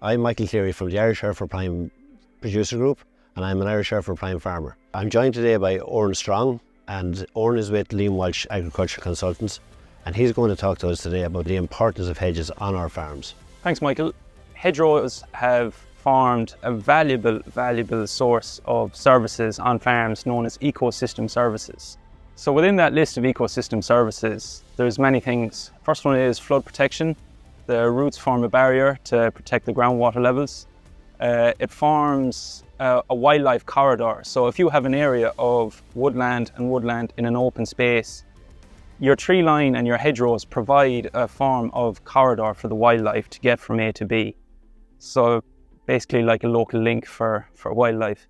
I'm Michael Cleary from the Irish Hereford Prime producer group, and I'm an Irish Hereford Prime farmer. I'm joined today by Oran Strong, and Oran is with Liam Walsh Agricultural Consultants, and he's going to talk to us today about the importance of hedges on our farms. Thanks, Michael. Hedgerows have formed a valuable source of services on farms known as ecosystem services. So within that list of ecosystem services, there's many things. First one is flood protection. The roots form a barrier to protect the groundwater levels. It forms a wildlife corridor. So if you have an area of woodland in an open space, your tree line and your hedgerows provide a form of corridor for the wildlife to get from A to B. So basically like a local link for wildlife.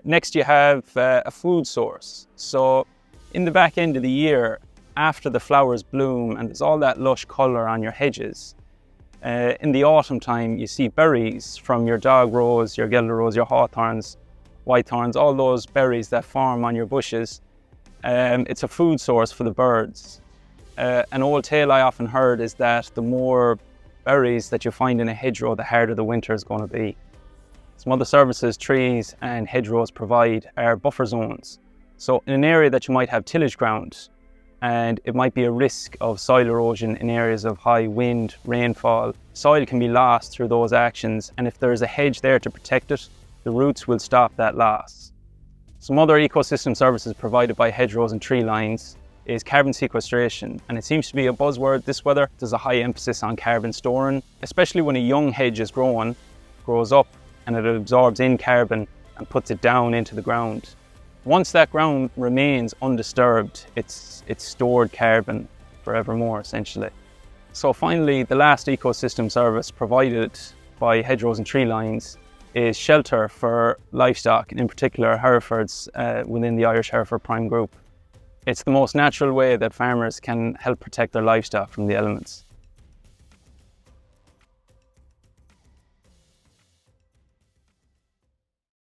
Next you have a food source. So in the back end of the year, after the flowers bloom and there's all that lush colour on your hedges, in the autumn time you see berries from your dog rose, your gelder rose, your hawthorns, whitethorns, all those berries that form on your bushes. It's a food source for the birds. An old tale I often heard is that the more berries that you find in a hedgerow, the harder the winter is going to be. Some other services trees and hedgerows provide are buffer zones. So in an area that you might have tillage ground, and it might be a risk of soil erosion in areas of high wind, rainfall, soil can be lost through those actions, and if there's a hedge there to protect it, the roots will stop that loss. Some other ecosystem services provided by hedgerows and tree lines is carbon sequestration, and it seems to be a buzzword this weather. There's a high emphasis on carbon storing, especially when a young hedge is grows up and it absorbs in carbon and puts it down into the ground. Once that ground remains undisturbed, it's stored carbon forevermore, essentially. So finally, the last ecosystem service provided by hedgerows and tree lines is shelter for livestock, and in particular Herefords within the Irish Hereford Prime group. It's the most natural way that farmers can help protect their livestock from the elements.